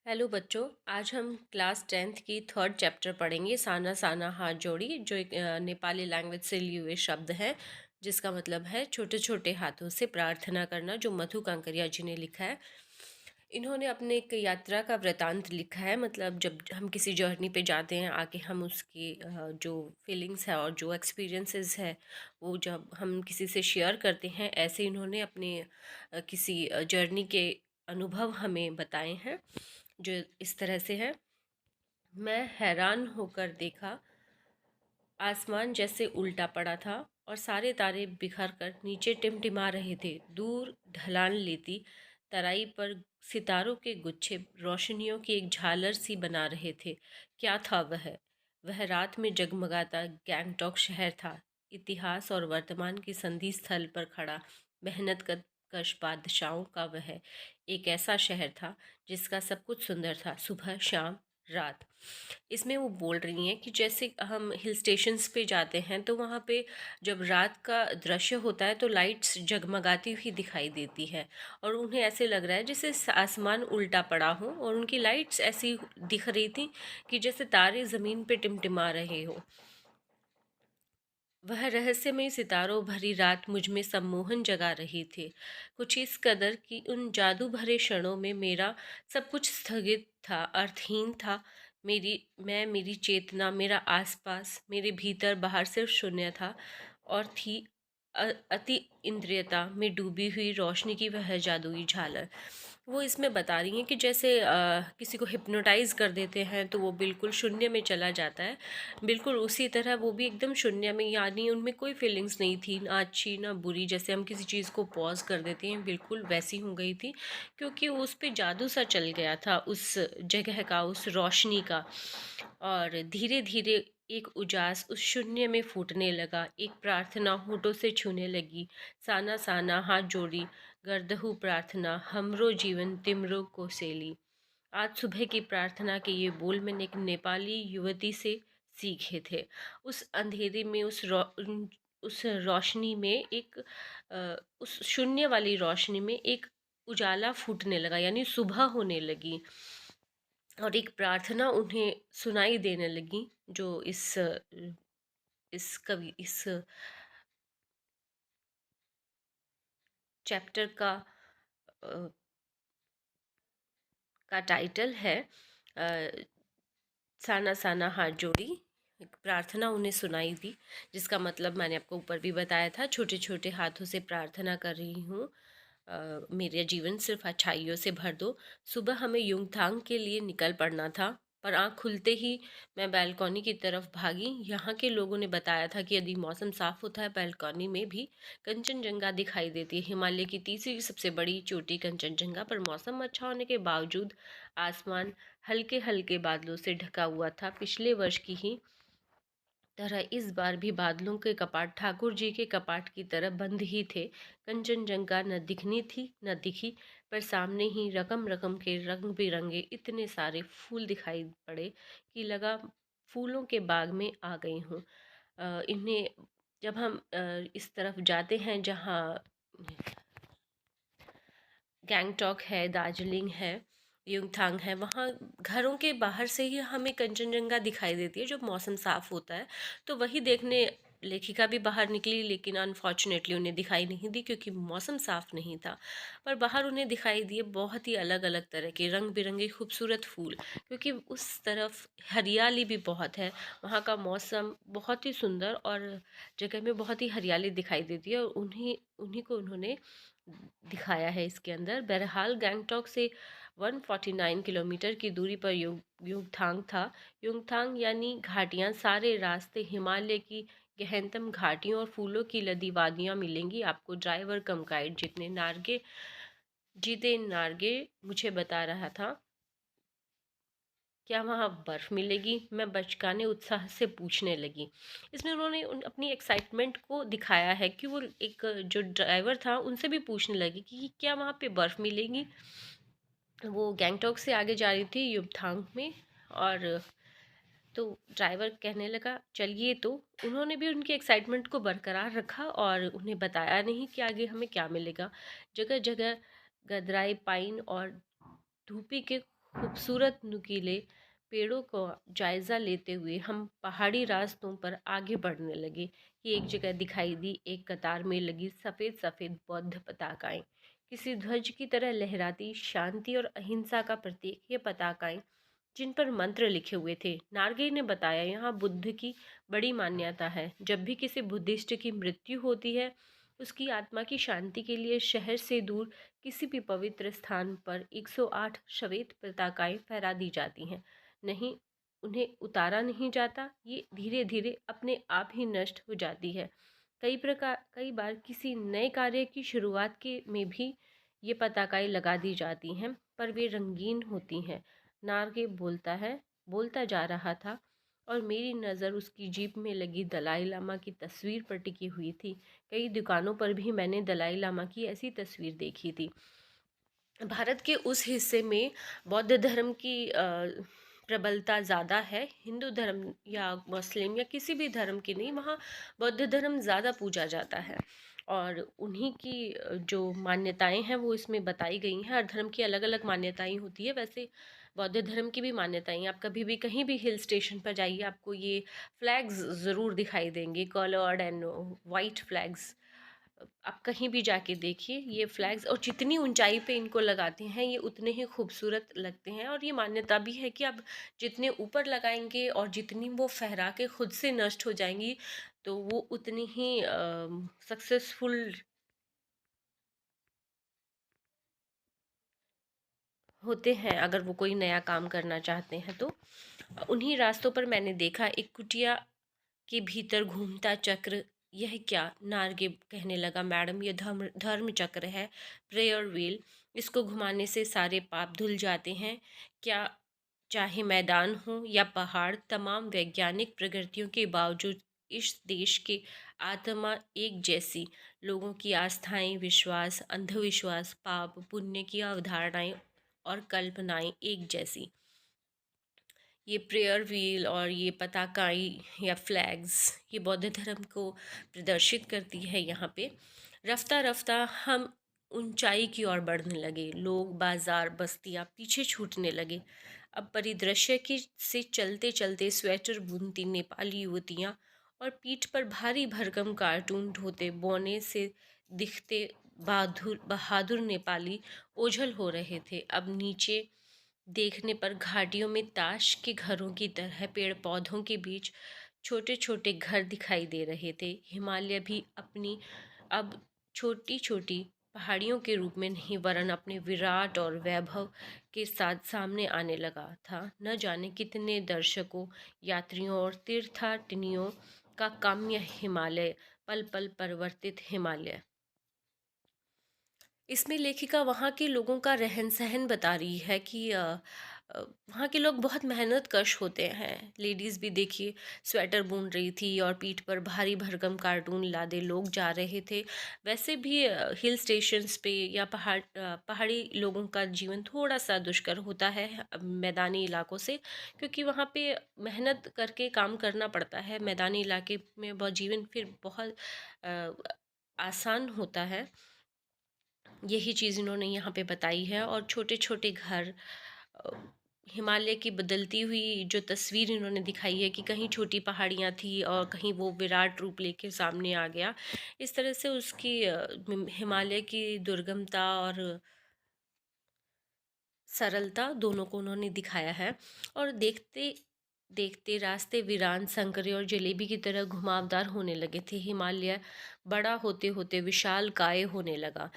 Hello बच्चों। आज हम क्लास 10th की थर्ड चैप्टर पढ़ेंगे। साना साना हाथ जोड़ी, जो एक नेपाली लैंग्वेज से लिए हुए शब्द है, जिसका मतलब है छोटे छोटे हाथों से प्रार्थना करना, जो मधु कांकरिया जी ने लिखा है। इन्होंने अपने एक यात्रा का वृतांत लिखा है। मतलब जब हम किसी जर्नी पे जाते हैं, आके हम उसकी जो फीलिंग्स है और जो एक्सपीरियंसेस है, वो जब हम किसी से शेयर करते हैं, ऐसे इन्होंने अपने किसी जर्नी के अनुभव हमें बताए हैं, जो इस तरह से है। मैं हैरान होकर देखा, आसमान जैसे उल्टा पड़ा था और सारे तारे बिखर कर नीचे टिमटिमा रहे थे। दूर ढलान लेती तराई पर सितारों के गुच्छे रोशनियों की एक झालर सी बना रहे थे। क्या था वह रात में जगमगाता गैंगटॉक शहर था। इतिहास और वर्तमान की संधि स्थल पर खड़ा मेहनत कश बादशाहों का वह एक ऐसा शहर था जिसका सब कुछ सुंदर था, सुबह शाम रात। इसमें वो बोल रही हैं कि जैसे हम हिल स्टेशंस पे जाते हैं, तो वहाँ पे जब रात का दृश्य होता है तो लाइट्स जगमगाती हुई दिखाई देती है, और उन्हें ऐसे लग रहा है जैसे आसमान उल्टा पड़ा हो और उनकी लाइट्स ऐसी दिख रही थी कि जैसे तारे ज़मीन पे टिमटिमा रहे हो। वह रहस्यमय सितारों भरी रात मुझ में सम्मोहन जगा रही थी, कुछ इस कदर कि उन जादू भरे क्षणों में मेरा सब कुछ स्थगित था, अर्थहीन था। मेरी चेतना, मेरा आसपास, मेरे भीतर बाहर सिर्फ शून्य था, और थी अति इंद्रियता में डूबी हुई रोशनी की वह जादुई झालर। वो इसमें बता रही हैं कि जैसे किसी को हिप्नोटाइज कर देते हैं तो वो बिल्कुल शून्य में चला जाता है, बिल्कुल उसी तरह वो भी एकदम शून्य में, यानी उनमें कोई फीलिंग्स नहीं थी, ना अच्छी ना बुरी। जैसे हम किसी चीज़ को पॉज कर देते हैं, बिल्कुल वैसी हो गई थी, क्योंकि उस पे जादू सा चल गया था, उस जगह का, उस रोशनी का। और धीरे धीरे एक उजास उस शून्य में फूटने लगा, एक प्रार्थना होठों से छूने लगी। साना साना हाथ जोड़ी गर्दहु प्रार्थना, हमरो जीवन तिमरो को सेली। आज सुबह की प्रार्थना के ये बोल मैंने एक नेपाली युवती से सीखे थे। उस अंधेरे में, उस रोशनी में उस शून्य वाली रोशनी में एक उजाला फूटने लगा, यानी सुबह होने लगी, और एक प्रार्थना उन्हें सुनाई देने लगी, जो इस चैप्टर अ, का टाइटल है अ, साना साना हाथ जोड़ी। एक प्रार्थना उन्हें सुनाई दी, जिसका मतलब मैंने आपको ऊपर भी बताया था, छोटे छोटे हाथों से प्रार्थना कर रही हूँ। मेरा जीवन सिर्फ अच्छाइयों से भर दो। सुबह हमें युंगथांग के लिए निकल पड़ना था, पर आँख खुलते ही मैं बालकनी की तरफ भागी। यहाँ के लोगों ने बताया था कि यदि मौसम साफ होता है, बालकनी में भी कंचनजंगा दिखाई देती है, हिमालय की तीसरी सबसे बड़ी चोटी कंचनजंगा। पर मौसम अच्छा होने के बावजूद आसमान हल्के हल्के बादलों से ढका हुआ था। पिछले वर्ष की ही तरह इस बार भी बादलों के कपाट ठाकुर जी के कपाट की तरह बंद ही थे। कंचनजंगा न दिखनी थी न दिखी, पर सामने ही रकम रकम के रंग बिरंगे इतने सारे फूल दिखाई पड़े कि लगा फूलों के बाग में आ गई हूँ। इन्हें जब हम इस तरफ जाते हैं, जहाँ गैंगटॉक है, दार्जिलिंग है, युमथांग है, वहाँ घरों के बाहर से ही हमें कंचनजंगा दिखाई देती है जब मौसम साफ़ होता है। तो वही देखने लेखिका भी बाहर निकली, लेकिन अनफॉर्चुनेटली उन्हें दिखाई नहीं दी, क्योंकि मौसम साफ़ नहीं था। पर बाहर उन्हें दिखाई दिए बहुत ही अलग अलग तरह के रंग बिरंगे खूबसूरत फूल, क्योंकि उस तरफ हरियाली भी बहुत है। वहाँ का मौसम बहुत ही सुंदर, और जगह में बहुत ही हरियाली दिखाई देती है, और उन्हीं उन्हीं को उन्होंने दिखाया है इसके अंदर। बहरहाल गैंगटॉक से 149 किलोमीटर की दूरी पर युमथांग था। युमथांग यानी घाटियाँ, सारे रास्ते हिमालय की गहनतम घाटियों और फूलों की लदी वादियाँ मिलेंगी आपको। ड्राइवर कम गाइड जीते नार्गे मुझे बता रहा था, क्या वहाँ बर्फ़ मिलेगी? मैं बचकाने उत्साह से पूछने लगी। इसमें उन्होंने अपनी एक्साइटमेंट को दिखाया है कि वो एक जो ड्राइवर था उनसे भी पूछने लगी कि क्या वहाँ पे बर्फ़ मिलेगी। वो गैंगटॉक से आगे जा रही थी युमथांग में, और तो ड्राइवर कहने लगा चलिए। तो उन्होंने भी उनकी एक्साइटमेंट को बरकरार रखा और उन्हें बताया नहीं कि आगे हमें क्या मिलेगा। जगह जगह गदराई पाइन और धूपी के खूबसूरत नुकीले पेड़ों का जायजा लेते हुए हम पहाड़ी रास्तों पर आगे बढ़ने लगे कि एक जगह दिखाई दी एक कतार में लगी सफ़ेद सफ़ेद बौद्ध पताकाएं, किसी ध्वज की तरह लहराती, शांति और अहिंसा का प्रतीक ये पताकाएं, जिन पर मंत्र लिखे हुए थे। नार्गे ने बताया, यहाँ बुद्ध की बड़ी मान्यता है। जब भी किसी बुद्धिस्ट की मृत्यु होती है, उसकी आत्मा की शांति के लिए शहर से दूर किसी भी पवित्र स्थान पर 108 श्वेत पताकाएं फहरा दी जाती हैं। नहीं, उन्हें उतारा नहीं जाता, ये धीरे धीरे अपने आप ही नष्ट हो जाती है। कई बार किसी नए कार्य की शुरुआत के में भी ये पताकाएं लगा दी जाती हैं, पर वे रंगीन होती हैं। नार्गे बोलता जा रहा था और मेरी नज़र उसकी जीप में लगी दलाई लामा की तस्वीर पर टिकी हुई थी। कई दुकानों पर भी मैंने दलाई लामा की ऐसी तस्वीर देखी थी। भारत के उस हिस्से में बौद्ध धर्म की प्रबलता ज़्यादा है। हिंदू धर्म या मुस्लिम या किसी भी धर्म की नहीं, वहाँ बौद्ध धर्म ज़्यादा पूजा जाता है और उन्हीं की जो मान्यताएं हैं वो इसमें बताई गई हैं। हर धर्म की अलग अलग मान्यताएं होती है। वैसे बौद्ध धर्म की भी मान्यताएं, आप कभी भी कहीं भी हिल स्टेशन पर जाइए, आपको ये फ्लैग्स ज़रूर दिखाई देंगे, कलर्ड एंड वाइट फ्लैग्स। आप कहीं भी जाके देखिए ये फ्लैग्स, और जितनी ऊंचाई पे इनको लगाते हैं ये उतने ही खूबसूरत लगते हैं। और ये मान्यता भी है कि आप जितने ऊपर लगाएंगे और जितनी वो फहरा के खुद से नष्ट हो जाएंगी, तो वो उतनी ही सक्सेसफुल होते हैं अगर वो कोई नया काम करना चाहते हैं तो। उन्हीं रास्तों पर मैंने देखा एक कुटिया के भीतर घूमता चक्र। यह क्या? नार्गे कहने लगा, मैडम ये धर्म चक्र है, प्रेयर व्हील। इसको घुमाने से सारे पाप धुल जाते हैं। क्या, चाहे मैदान हो या पहाड़, तमाम वैज्ञानिक प्रगतियों के बावजूद इस देश की आत्मा एक जैसी। लोगों की आस्थाएं, विश्वास, अंधविश्वास, पाप पुण्य की अवधारणाएं और कल्पनाएं एक जैसी। ये प्रेयर व्हील और ये पताकाएं या फ्लैग्स ये बौद्ध धर्म को प्रदर्शित करती है यहाँ पे। रफ्ता रफ्ता हम ऊंचाई की ओर बढ़ने लगे। लोग, बाजार, बस्तियाँ पीछे छूटने लगे। अब परिदृश्य की से चलते चलते स्वेटर बुनती नेपाली युवतियाँ और पीठ पर भारी भरकम कार्टून ढोते बौने से दिखते बहादुर बहादुर नेपाली ओझल हो रहे थे। अब नीचे देखने पर घाटियों में ताश के घरों की तरह पेड़ पौधों के बीच छोटे छोटे घर दिखाई दे रहे थे। हिमालय भी अपनी अब छोटी छोटी पहाड़ियों के रूप में नहीं, वरन अपने विराट और वैभव के साथ सामने आने लगा था। न जाने कितने दर्शकों, यात्रियों और तीर्थाटनियों का काम्य हिमालय, पल पल परिवर्तित हिमालय। इसमें लेखिका वहाँ के लोगों का रहन सहन बता रही है कि वहाँ के लोग बहुत मेहनत कश होते हैं। लेडीज़ भी देखिए स्वेटर बुन रही थी और पीठ पर भारी भरकम कार्टून लादे लोग जा रहे थे। वैसे भी हिल स्टेशंस पे या पहाड़ी लोगों का जीवन थोड़ा सा दुष्कर होता है मैदानी इलाकों से, क्योंकि वहाँ पे मेहनत करके काम करना पड़ता है। मैदानी इलाके में बहुत जीवन फिर बहुत अ, आसान होता है। यही चीज़ इन्होंने यहाँ पे बताई है। और छोटे छोटे घर, अ, हिमालय की बदलती हुई जो तस्वीर इन्होंने दिखाई है कि कहीं छोटी पहाड़ियाँ थी और कहीं वो विराट रूप लेके सामने आ गया। इस तरह से उसकी हिमालय की दुर्गमता और सरलता दोनों को उन्होंने दिखाया है। और देखते देखते रास्ते वीरान, संकरे और जलेबी की तरह घुमावदार होने लगे थे। हिमालय बड़ा होते होते विशाल काय होने लगा।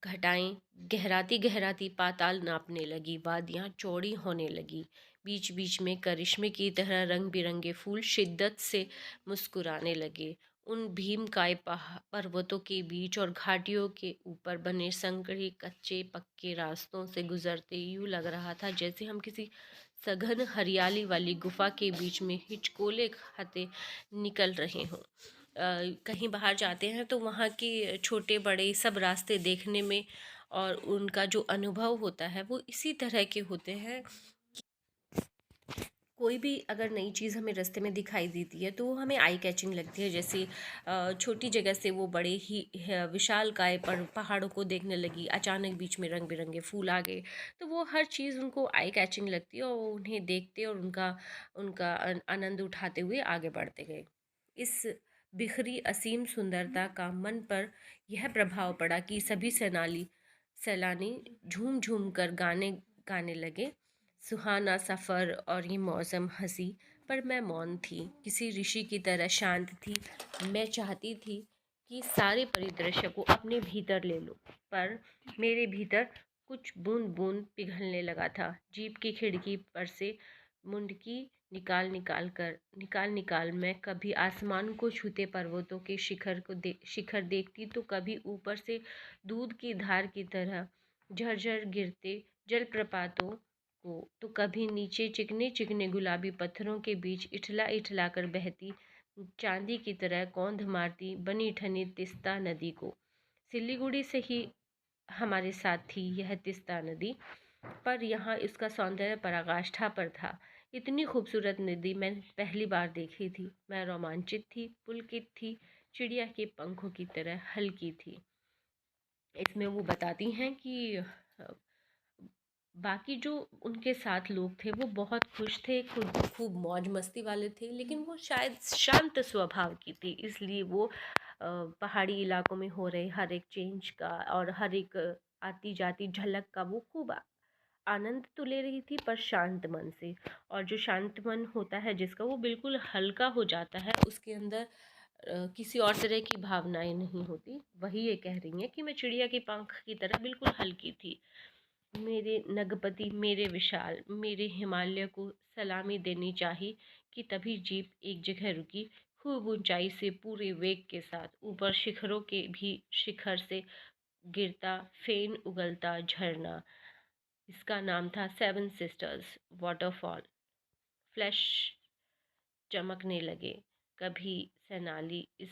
घटाएं गहराती गहराती पाताल नापने लगी। वादियाँ चौड़ी होने लगी। बीच बीच में करिश्मे की तरह रंग बिरंगे फूल शिद्दत से मुस्कुराने लगे। उन भीमकाय पर्वतों के बीच और घाटियों के ऊपर बने संकरे कच्चे पक्के रास्तों से गुजरते यूं लग रहा था जैसे हम किसी सघन हरियाली वाली गुफा के बीच में हिचकोले खाते निकल रहे हों। कहीं बाहर जाते हैं तो वहाँ के छोटे बड़े सब रास्ते देखने में और उनका जो अनुभव होता है वो इसी तरह के होते हैं। कोई भी अगर नई चीज़ हमें रास्ते में दिखाई देती है तो वो हमें आई कैचिंग लगती है। जैसे छोटी जगह से वो बड़े ही विशालकाय पर पहाड़ों को देखने लगी, अचानक बीच में रंग बिरंगे फूल आ गए, तो वो हर चीज़ उनको आई कैचिंग लगती है और वो उन्हें देखते और उनका उनका आनंद उठाते हुए आगे बढ़ते गए। इस बिखरी असीम सुंदरता का मन पर यह प्रभाव पड़ा कि सभी सैलानी झूम झूम कर गाने गाने लगे। सुहाना सफ़र और ये मौसम हंसी, पर मैं मौन थी, किसी ऋषि की तरह शांत थी। मैं चाहती थी कि सारे परिदृश्य को अपने भीतर ले लो, पर मेरे भीतर कुछ बूंद बूंद पिघलने लगा था। जीप की खिड़की पर से मुंडकी निकाल निकाल मैं कभी आसमान को छूते पर्वतों के शिखर देखती, तो कभी ऊपर से दूध की धार की तरह झरझर गिरते जलप्रपातों को, तो कभी नीचे चिकने चिकने गुलाबी पत्थरों के बीच इठला इठला कर बहती चांदी की तरह कौंध मारती बनी ठनी तिस्ता नदी को। सिलीगुड़ी से ही हमारे साथ थी यह तिस्ता नदी, पर यहाँ इसका सौंदर्य पराकाष्ठा पर था। इतनी खूबसूरत नदी मैंने पहली बार देखी थी। मैं रोमांचित थी, पुलकित थी, चिड़िया के पंखों की तरह हल्की थी। इसमें वो बताती हैं कि बाकी जो उनके साथ लोग थे वो बहुत खुश थे, खुद खूब मौज मस्ती वाले थे, लेकिन वो शायद शांत स्वभाव की थी, इसलिए वो पहाड़ी इलाकों में हो रहे हर एक चेंज का और हर एक आती जाती झलक का वो खूब आनंद तो ले रही थी, पर शांत मन से। और जो शांत मन होता है जिसका, वो बिल्कुल हल्का हो जाता है, उसके अंदर किसी और तरह की भावनाएं नहीं होती। वही ये कह रही हैं कि मैं चिड़िया के पंख की तरह बिल्कुल हल्की थी। मेरे नगपति, मेरे विशाल, मेरे हिमालय को सलामी देनी चाहिए कि तभी जीप एक जगह रुकी। खूब ऊंचाई से पूरे वेग के साथ ऊपर शिखरों के भी शिखर से गिरता फेन उगलता झरना। इसका नाम था सेवन सिस्टर्स वाटरफॉल। फ्लैश चमकने लगे। कभी सैनाली इस